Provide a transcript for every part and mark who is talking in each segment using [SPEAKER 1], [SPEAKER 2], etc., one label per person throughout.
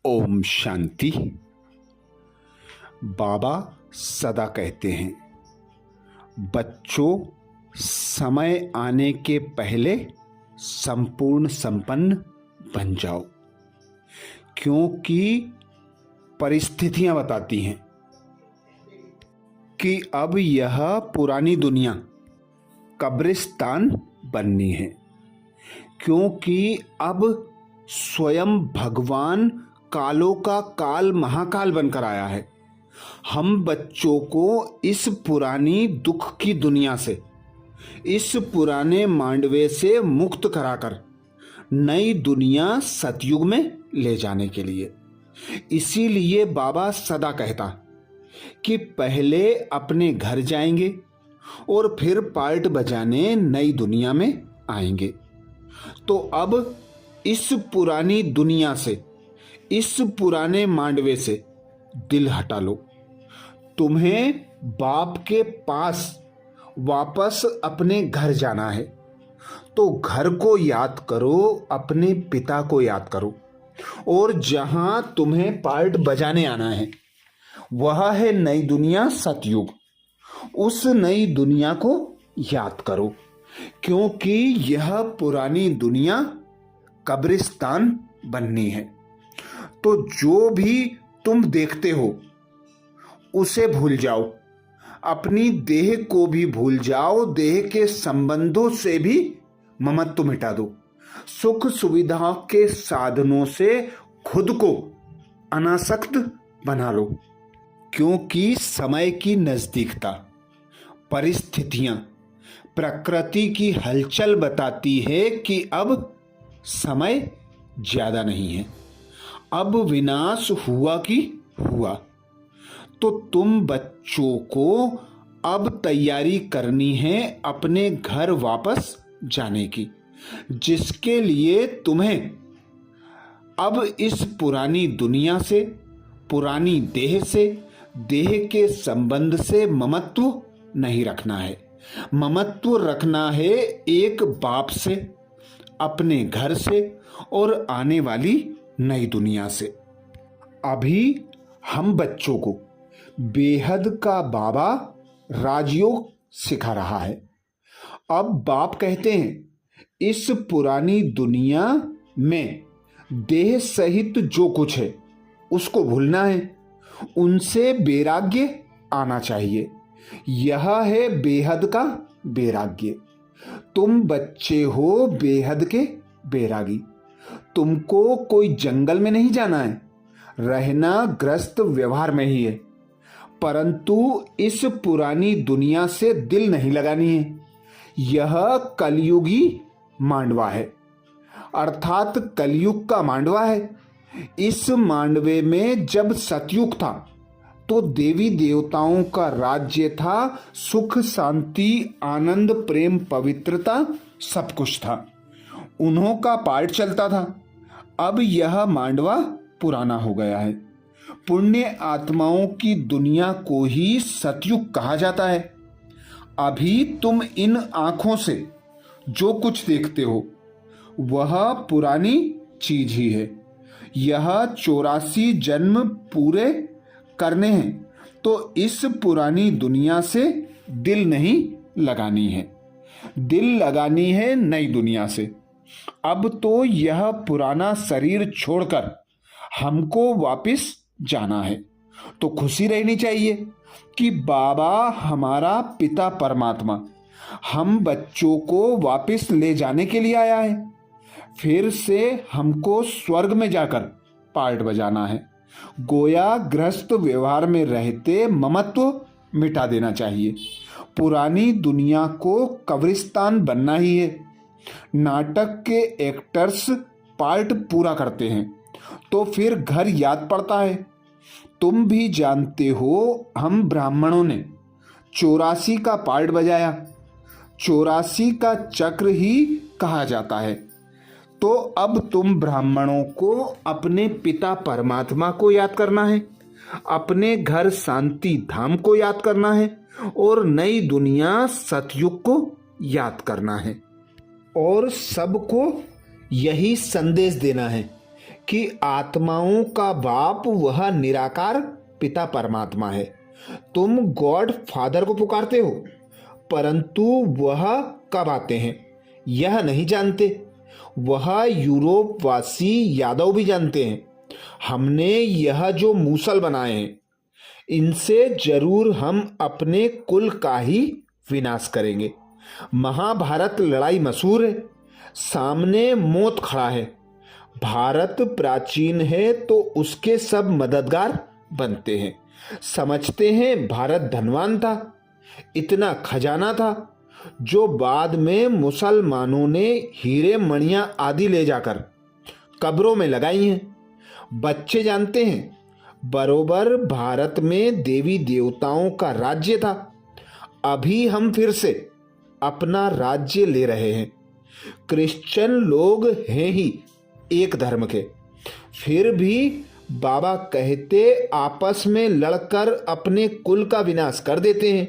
[SPEAKER 1] ओम शांति। बाबा सदा कहते हैं, बच्चों, समय आने के पहले संपूर्ण संपन्न बन जाओ, क्योंकि परिस्थितियां बताती हैं कि अब यह पुरानी दुनिया कब्रिस्तान बननी है, क्योंकि अब स्वयं भगवान कालों का काल महाकाल बनकर आया है। हम बच्चों को इस पुरानी दुख की दुनिया से, इस पुराने मांडवे से मुक्त कराकर नई दुनिया सतयुग में ले जाने के लिए, इसीलिए बाबा सदा कहता कि पहले अपने घर जाएंगे और फिर पार्ट बजाने नई दुनिया में आएंगे। तो अब इस पुरानी दुनिया से, इस पुराने मांडवे से दिल हटा लो। तुम्हें बाप के पास वापस अपने घर जाना है, तो घर को याद करो, अपने पिता को याद करो, और जहां तुम्हें पार्ट बजाने आना है वह है नई दुनिया सतयुग। उस नई दुनिया को याद करो, क्योंकि यह पुरानी दुनिया कब्रिस्तान बननी है। तो जो भी तुम देखते हो उसे भूल जाओ, अपनी देह को भी भूल जाओ, देह के संबंधों से भी ममत्व मिटा दो, सुख सुविधा के साधनों से खुद को अनासक्त बना लो, क्योंकि समय की नजदीकता, परिस्थितियां, प्रकृति की हलचल बताती है कि अब समय ज्यादा नहीं है, अब विनाश हुआ कि हुआ। तो तुम बच्चों को अब तैयारी करनी है अपने घर वापस जाने की, जिसके लिए तुम्हें अब इस पुरानी दुनिया से, पुरानी देह से, देह के संबंध से ममत्व नहीं रखना है। ममत्व रखना है एक बाप से, अपने घर से और आने वाली नई दुनिया से। अभी हम बच्चों को बेहद का बाबा राजयोग सिखा रहा है। अब बाप कहते हैं, इस पुरानी दुनिया में देह सहित जो कुछ है उसको भूलना है, उनसे वैराग्य आना चाहिए। यह है बेहद का वैराग्य। तुम बच्चे हो बेहद के बैरागी। तुमको कोई जंगल में नहीं जाना है, रहना गृहस्थ व्यवहार में ही है, परंतु इस पुरानी दुनिया से दिल नहीं लगानी है। यह कलयुगी मांडवा है, अर्थात कलयुग का मांडवा है। इस मांडवे में जब सतयुग था तो देवी देवताओं का राज्य था, सुख शांति आनंद प्रेम पवित्रता सब कुछ था, उन्हों का पार्ट चलता था। अब यह मांडवा पुराना हो गया है। पुण्य आत्माओं की दुनिया को ही सतयुग कहा जाता है। अभी तुम इन आंखों से जो कुछ देखते हो वह पुरानी चीज ही है। यह 84 जन्म पूरे करने हैं, तो इस पुरानी दुनिया से दिल नहीं लगानी है, दिल लगानी है नई दुनिया से। अब तो यह पुराना शरीर छोड़कर हमको वापस जाना है, तो खुशी रहनी चाहिए कि बाबा हमारा पिता परमात्मा हम बच्चों को वापस ले जाने के लिए आया है। फिर से हमको स्वर्ग में जाकर पार्ट बजाना है। गोया गृहस्थ व्यवहार में रहते ममत्व मिटा देना चाहिए। पुरानी दुनिया को कब्रिस्तान बनना ही है। नाटक के एक्टर्स पार्ट पूरा करते हैं तो फिर घर याद पड़ता है। तुम भी जानते हो, हम ब्राह्मणों ने 84 का पार्ट बजाया। 84 का चक्र ही कहा जाता है। तो अब तुम ब्राह्मणों को अपने पिता परमात्मा को याद करना है, अपने घर शांति धाम को याद करना है, और नई दुनिया सतयुग को याद करना है। और सबको यही संदेश देना है कि आत्माओं का बाप वह निराकार पिता परमात्मा है। तुम गॉड फादर को पुकारते हो, परंतु वह कब आते हैं यह नहीं जानते। वह यूरोप वासी यादव भी जानते हैं। हमने यह जो मूसल बनाए हैं, इनसे जरूर हम अपने कुल का ही विनाश करेंगे। महाभारत लड़ाई मशहूर है, सामने मौत खड़ा है। भारत प्राचीन है तो उसके सब मददगार बनते हैं। समझते हैं भारत धनवान था, इतना खजाना था जो बाद में मुसलमानों ने हीरे मणियां आदि ले जाकर कब्रों में लगाई हैं। बच्चे जानते हैं बरोबर भारत में देवी देवताओं का राज्य था। अभी हम फिर से अपना राज्य ले रहे हैं। क्रिश्चियन लोग हैं ही एक धर्म के, फिर भी बाबा कहते आपस में लड़कर अपने कुल का विनाश कर देते हैं।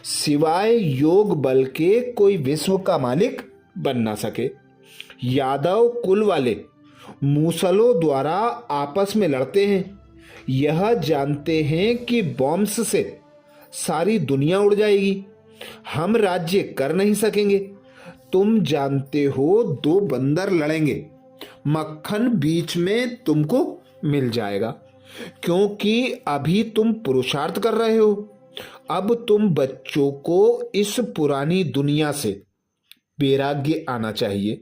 [SPEAKER 1] सिवाय योग बल के कोई विश्व का मालिक बन ना सके। यादव कुल वाले मूसलों द्वारा आपस में लड़ते हैं, यह जानते हैं कि बॉम्ब्स से सारी दुनिया उड़ जाएगी। हम राज्य कर नहीं सकेंगे। तुम जानते हो दो बंदर लड़ेंगे, मक्खन बीच में तुमको मिल जाएगा, क्योंकि अभी तुम पुरुषार्थ कर रहे हो। अब तुम बच्चों को इस पुरानी दुनिया से वैराग्य आना चाहिए,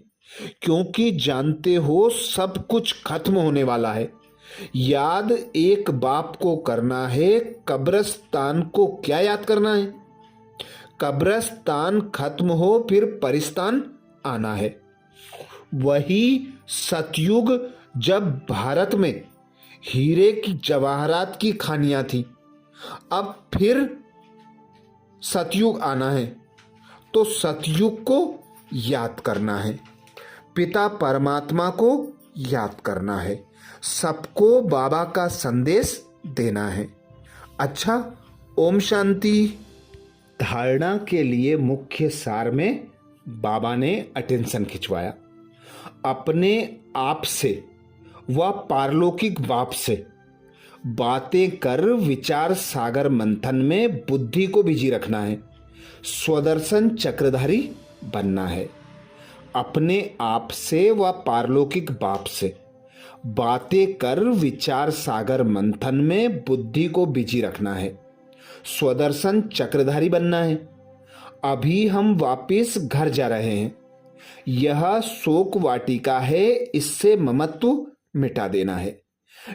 [SPEAKER 1] क्योंकि जानते हो सब कुछ खत्म होने वाला है। याद एक बाप को करना है, कब्रिस्तान को क्या याद करना है। कब्रिस्तान खत्म हो फिर परिस्तान आना है। वही सतयुग जब भारत में हीरे की जवाहरात की खानियां थी। अब फिर सतयुग आना है, तो सतयुग को याद करना है, पिता परमात्मा को याद करना है, सबको बाबा का संदेश देना है। अच्छा, ओम शांति। धारणा के लिए मुख्य सार में बाबा ने अटेंशन खिंचवाया। अपने आप से व पारलौकिक बाप से बातें कर विचार सागर मंथन में बुद्धि को बिजी रखना है। स्वदर्शन चक्रधारी बनना है। अपने आप से व पारलौकिक बाप से बातें कर विचार सागर मंथन में बुद्धि को बिजी रखना है। स्वदर्शन चक्रधारी बनना है। अभी हम वापिस घर जा रहे हैं। यह शोक वाटिका है, इससे ममत्व मिटा देना है।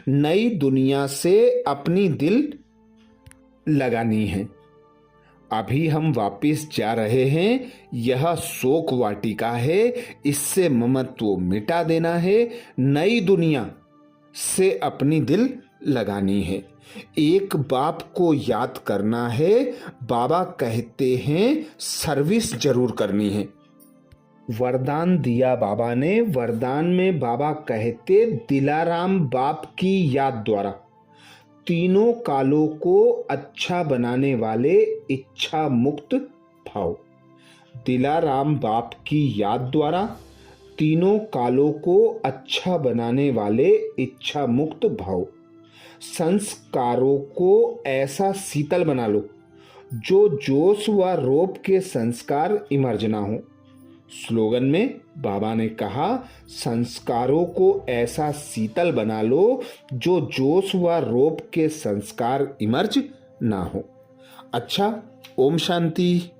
[SPEAKER 1] नई दुनिया से अपनी दिल लगानी है। अभी हम वापिस जा रहे हैं। यह शोक वाटिका है, इससे ममत्व मिटा देना है। नई दुनिया से अपनी दिल लगानी है। एक बाप को याद करना है। बाबा कहते हैं सर्विस जरूर करनी है। वरदान दिया बाबा ने। वरदान में बाबा कहते दिलाराम बाप की याद द्वारा तीनों कालों को अच्छा बनाने वाले इच्छा मुक्त भाव। दिलाराम बाप की याद द्वारा तीनों कालों को अच्छा बनाने वाले इच्छा मुक्त भाव। संस्कारों को ऐसा शीतल बना लो जो जोश व रोब के संस्कार इमर्ज ना हो। स्लोगन में बाबा ने कहा, संस्कारों को ऐसा शीतल बना लो जो जोश व रोब के संस्कार इमर्ज ना हो। अच्छा, ओम शांति।